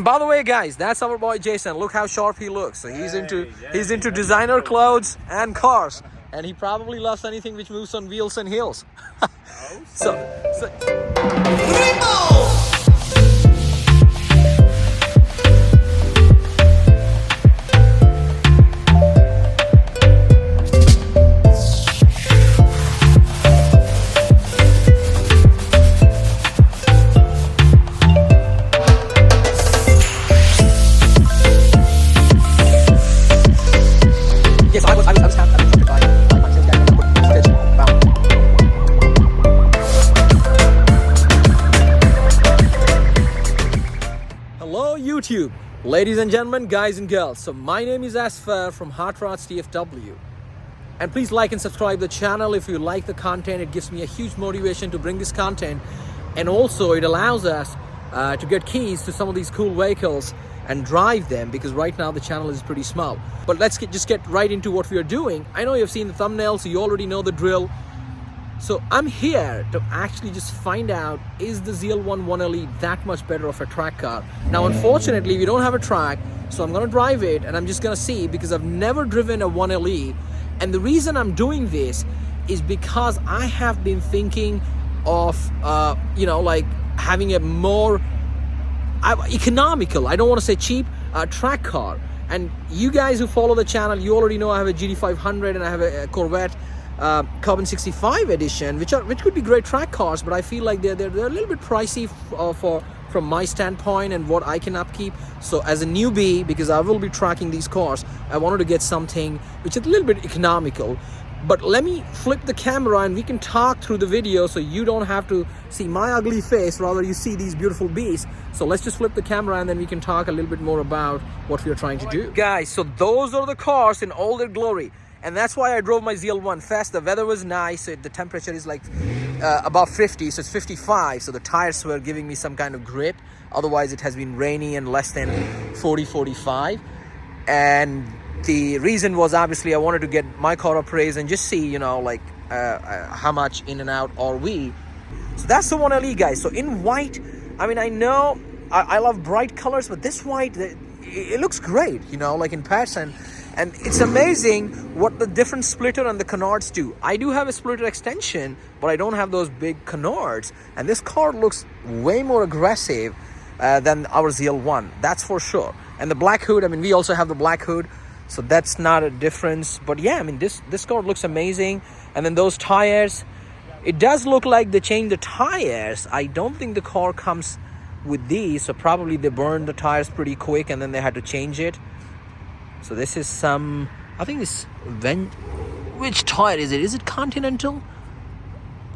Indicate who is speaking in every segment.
Speaker 1: By the way, guys, that's our boy Jason. Look how sharp he looks. So he's into designer clothes and cars, and he probably loves anything which moves on wheels and heels. so yes, I was happy to buy my sales guy. Hello YouTube, ladies and gentlemen, guys and girls. So my name is Asfar from Hot Rods TFW. And please like and subscribe the channel if you like the content. It gives me a huge motivation to bring this content. And also it allows us to get keys to some of these cool vehicles and drive them, because right now the channel is pretty small. But let's just get right into what we are doing. I know you've seen the thumbnail, so you already know the drill. So I'm here to actually just find out, is the ZL1 1LE that much better of a track car? Now unfortunately we don't have a track, so I'm gonna drive it and I'm just gonna see, because I've never driven a 1LE. And the reason I'm doing this is because I have been thinking of like having a more economical, I don't want to say cheap, track car. And you guys who follow the channel, you already know I have a GT500 and I have a Corvette Carbon 65 edition, which could be great track cars, but I feel like they're a little bit pricey from my standpoint and what I can upkeep. So as a newbie, because I will be tracking these cars, I wanted to get something which is a little bit economical. But let me flip the camera and we can talk through the video, so you don't have to see my ugly face, rather you see these beautiful beasts. So let's just flip the camera and then we can talk a little bit more about what we are trying to do. Guys, so those are the cars in all their glory. And that's why I drove my ZL1 fast. The weather was nice. So the temperature is like above 50, so it's 55. So the tires were giving me some kind of grip. Otherwise it has been rainy and less than 40, 45. And the reason was obviously I wanted to get my car appraised and just see, how much in and out are we. So that's the 1LE, guys. So in white, I mean, I know I love bright colors, but this white, it looks great, like in person. And it's amazing what the different splitter and the canards do. I do have a splitter extension, but I don't have those big canards. And this car looks way more aggressive than our ZL1, that's for sure. And the black hood, I mean, we also have the black hood, so that's not a difference. But yeah, I mean, this car looks amazing. And then those tires, it does look like they changed the tires. I don't think the car comes with these, so probably they burned the tires pretty quick and then they had to change it. So this is some, I think this, which tire is it? Is it Continental?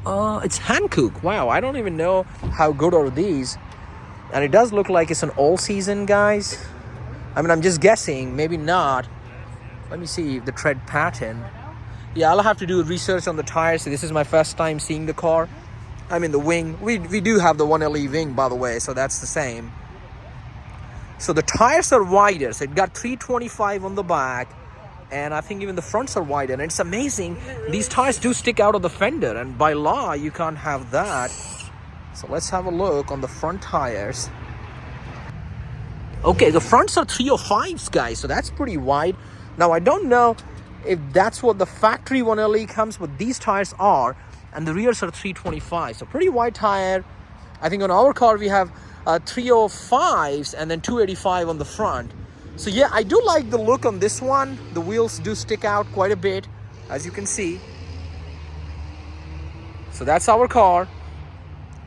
Speaker 1: It's Hankook. Wow, I don't even know how good are these. And it does look like it's an all-season, guys. I mean, I'm just guessing, maybe not. Let me see the tread pattern. Yeah, I'll have to do research on the tires. So this is my first time seeing the car. I mean, the wing. We do have the 1LE wing, by the way, so that's the same. So the tires are wider, so it got 325 on the back, and I think even the fronts are wider. And it's amazing, these tires do stick out of the fender, and by law you can't have that. So let's have a look on the front tires. Okay, the fronts are 305s, guys, so that's pretty wide. Now I don't know if that's what the factory 1LE comes, but these tires are, and the rears are 325, so pretty wide tire. I think on our car we have 305s and then 285 on the front. So yeah, I do like the look on this one. The wheels do stick out quite a bit, as you can see. So that's our car.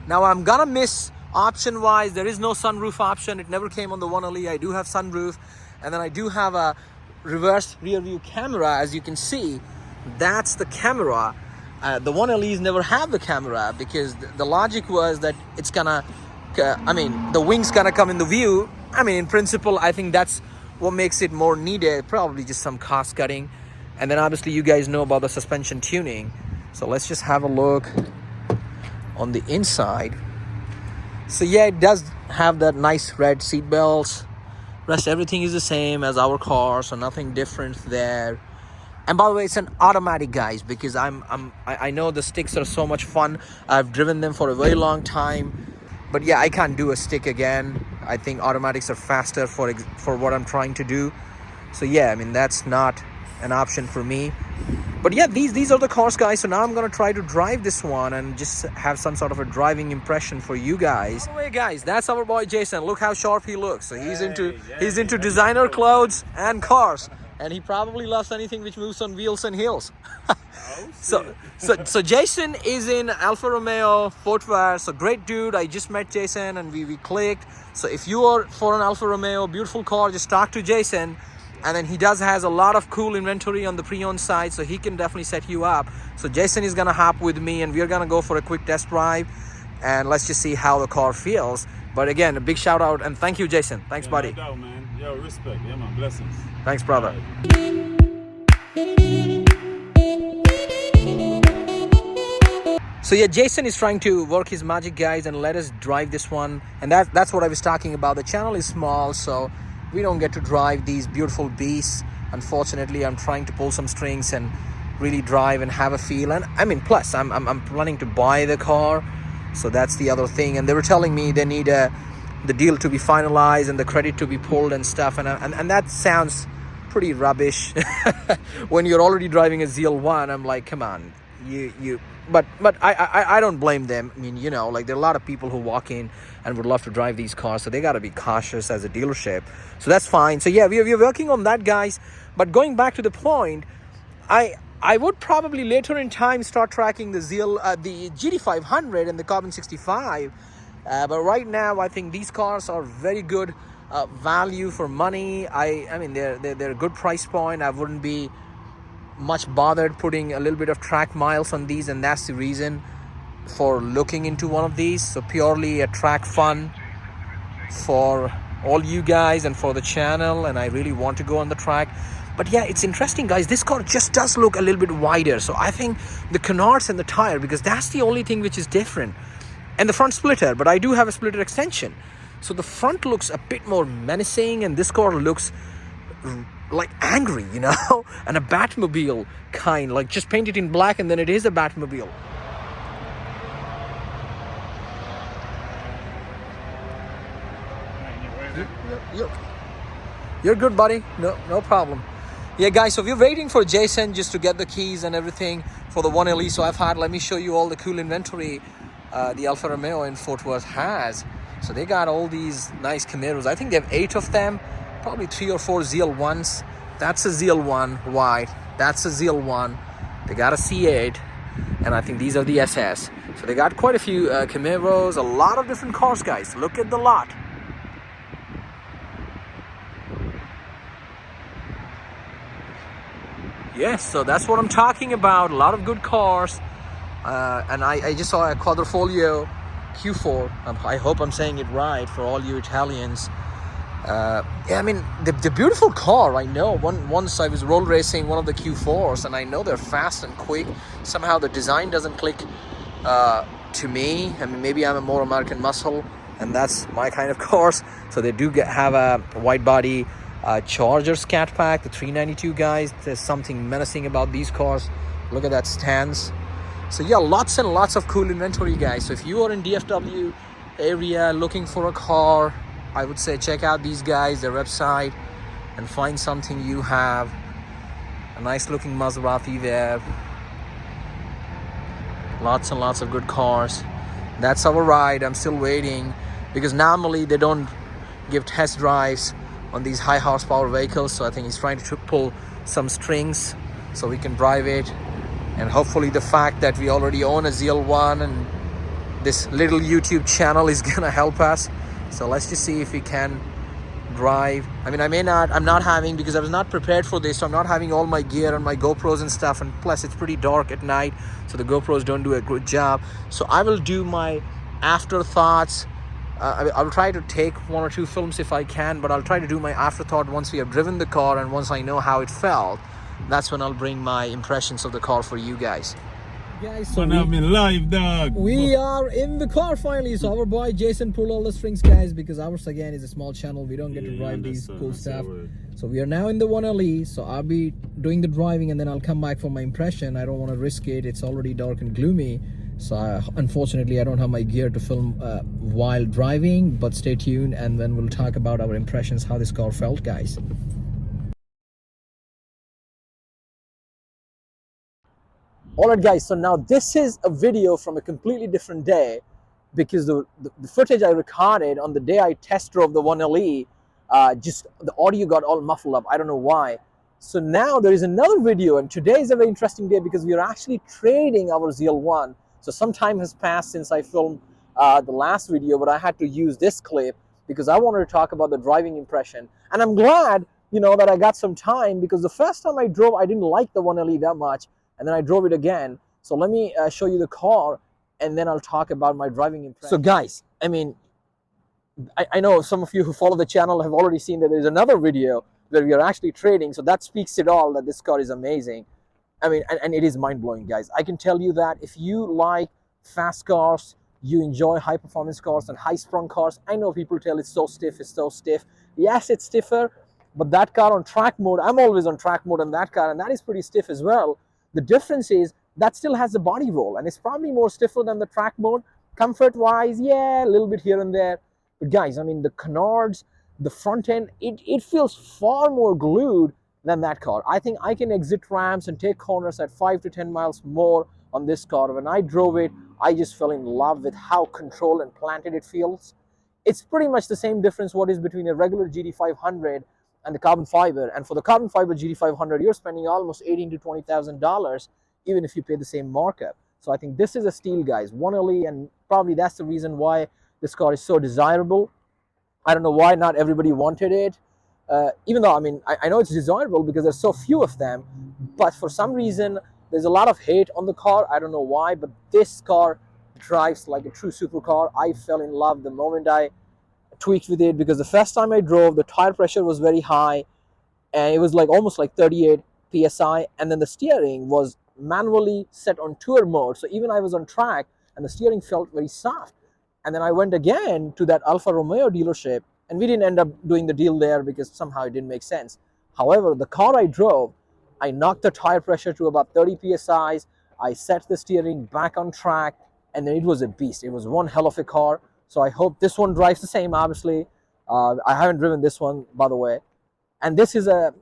Speaker 1: Now I'm gonna miss option wise, there is no sunroof option. It never came on the 1LE. I do have sunroof, and then I do have a reverse rear view camera. As you can see, that's the camera. The 1LEs never have the camera, because the logic was that it's gonna the wing's gonna come in the view. I mean, in principle, I think that's what makes it more needed, probably just some cost cutting. And then obviously you guys know about the suspension tuning. So let's just have a look on the inside. So yeah, it does have that nice red seat belts. Rest everything is the same as our car, so nothing different there. And by the way, it's an automatic, guys, because I know the sticks are so much fun. I've driven them for a very long time, but yeah, I can't do a stick again. I think automatics are faster for what I'm trying to do. So yeah, I mean, that's not an option for me. But yeah, these are the cars, guys. So now I'm gonna try to drive this one and just have some sort of a driving impression for you guys. By the way, guys, that's our boy Jason. Look how sharp he looks. So he's into designer clothes and cars, and he probably loves anything which moves on wheels and heels. So Jason is in Alfa Romeo footwear. So great dude. I just met Jason and we clicked. So if you are for an Alfa Romeo, beautiful car, just talk to Jason. And then he has a lot of cool inventory on the pre-owned side, so he can definitely set you up. So Jason is gonna hop with me and we're gonna go for a quick test drive, and let's just see how the car feels. But again, a big shout out and thank you, Jason. Thanks, buddy.
Speaker 2: No doubt, man. Yo, respect. Yeah, man. Blessings.
Speaker 1: Thanks, brother. So yeah, Jason is trying to work his magic, guys, and let us drive this one. And that's what I was talking about. The channel is small, so we don't get to drive these beautiful beasts. Unfortunately, I'm trying to pull some strings and really drive and have a feel. And I mean, plus I'm planning to buy the car, so that's the other thing. And they were telling me they need the deal to be finalized and the credit to be pulled and stuff. And that sounds pretty rubbish. When you're already driving a ZL1, I'm like, come on, But I don't blame them. I mean, you know, like there are a lot of people who walk in and would love to drive these cars, so they got to be cautious as a dealership. So that's fine. So yeah, we're working on that, guys. But going back to the point, I would probably later in time start tracking the the GT500 and the Carbon 65. But right now, I think these cars are very good value for money. I mean, they're a good price point. I wouldn't be much bothered putting a little bit of track miles on these, and that's the reason for looking into one of these. So purely a track fun for all you guys and for the channel, and I really want to go on the track. But yeah, it's interesting, guys. This car just does look a little bit wider, so I think the canards and the tire, because that's the only thing which is different, and the front splitter. But I do have a splitter extension, so the front looks a bit more menacing, and this car looks like angry, you know, and a Batmobile kind, like just paint it in black and then it is a Batmobile. You're good, buddy. No problem. Yeah, guys, so we're waiting for Jason just to get the keys and everything for the 1LE. So let me show you all the cool inventory the Alfa Romeo in Fort Worth has. So they got all these nice Camaros. I think they have 8 of them. Probably 3 or 4 ZL1s. That's a ZL1 white. That's a ZL1. They got a C8, and I think these are the SS. So they got quite a few Camaros, a lot of different cars, guys. Look at the lot. Yes, so that's what I'm talking about. A lot of good cars. And I just saw a Quadrifoglio Q4. I hope I'm saying it right for all you Italians. Yeah, I mean, the beautiful car. I know once I was roll racing one of the Q4s, and I know they're fast and quick. Somehow the design doesn't click to me. I mean, maybe I'm a more American muscle, and that's my kind of cars. So they do have a wide body Charger Scat Pack, the 392, guys. There's something menacing about these cars. Look at that stance. So yeah, lots and lots of cool inventory, guys. So if you are in DFW area looking for a car, I would say check out these guys, their website, and find something you have. A nice looking Maserati there. Lots and lots of good cars. That's our ride. I'm still waiting, because normally they don't give test drives on these high horsepower vehicles. So I think he's trying to pull some strings so we can drive it. And hopefully the fact that we already own a ZL1 and this little YouTube channel is gonna help us. So let's just see if we can drive. I mean, I'm not having, because I was not prepared for this, so I'm not having all my gear and my GoPros and stuff, and plus it's pretty dark at night, so the GoPros don't do a good job. So I will do my afterthoughts. I'll try to take 1 or 2 films if I can, but I'll try to do my afterthought once we have driven the car and once I know how it felt. That's when I'll bring my impressions of the car for you guys. Guys, so
Speaker 2: live, dog.
Speaker 1: We are in the car finally. So our boy Jason pulled all the strings, guys, because ours again is a small channel. We don't get to drive these cool stuff. So we are now in the 1LE. So I'll be doing the driving and then I'll come back for my impression. I don't want to risk it. It's already dark and gloomy. So unfortunately I don't have my gear to film while driving, but stay tuned and then we'll talk about our impressions, how this car felt, guys. Alright guys, so now this is a video from a completely different day, because the footage I recorded on the day I test drove the 1LE, just the audio got all muffled up. I don't know why. So now there is another video, and today is a very interesting day because we are actually trading our ZL1. So some time has passed since I filmed the last video, but I had to use this clip because I wanted to talk about the driving impression. And I'm glad, you know, that I got some time, because the first time I drove, I didn't like the 1LE that much, and then I drove it again. So let me show you the car, and then I'll talk about my driving impression. So guys, I mean, I know some of you who follow the channel have already seen that there's another video where we are actually trading, so that speaks it all, that this car is amazing. I mean, and it is mind-blowing, guys. I can tell you that if you like fast cars, you enjoy high-performance cars and high-sprung cars. I know people tell it's so stiff, it's so stiff. Yes, it's stiffer, but that car on track mode, I'm always on track mode on that car, and that is pretty stiff as well. The difference is that still has a body roll, and it's probably more stiffer than the track mode. Comfort-wise, yeah, a little bit here and there. But guys, I mean, the canards, the front end, it feels far more glued than that car. I think I can exit ramps and take corners at 5 to 10 miles more on this car. When I drove it, I just fell in love with how controlled and planted it feels. It's pretty much the same difference what is between a regular GT500 and the carbon fiber. And for the carbon fiber GT500, you're spending almost $18,000 to $20,000, even if you pay the same markup. So I think this is a steal, guys. 1LE, and probably that's the reason why this car is so desirable. I don't know why not everybody wanted it. Even though, I mean, I know it's desirable because there's so few of them, but for some reason, there's a lot of hate on the car. I don't know why, but this car drives like a true supercar. I fell in love the moment I tweaked with it, because the first time I drove, the tire pressure was very high, and it was like almost like 38 psi, and then the steering was manually set on tour mode. So even I was on track, and the steering felt very soft. And then I went again to that Alfa Romeo dealership, and we didn't end up doing the deal there because somehow it didn't make sense. However, the car I drove, I knocked the tire pressure to about 30 psi. I set the steering back on track, and then it was a beast. It was one hell of a car. So I hope this one drives the same, obviously. I haven't driven this one, by the way. And this is a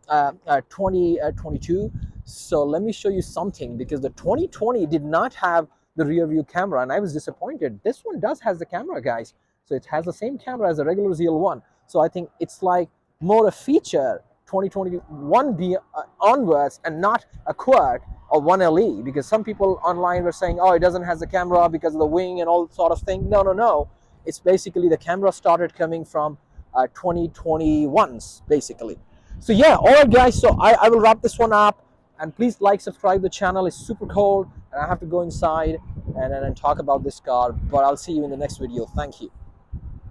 Speaker 1: 2022. So let me show you something, because the 2020 did not have the rear view camera, and I was disappointed. This one does has the camera, guys. So it has the same camera as a regular ZL1. So I think it's like more a feature 2021 onwards, and not a quirk of 1LE, because some people online were saying, oh, it doesn't have the camera because of the wing and all sort of thing. No. It's basically the camera started coming from 2021s, basically. So yeah, all right, guys. So I will wrap this one up. And please like, subscribe the channel. It's super cold, and I have to go inside and talk about this car. But I'll see you in the next video. Thank you.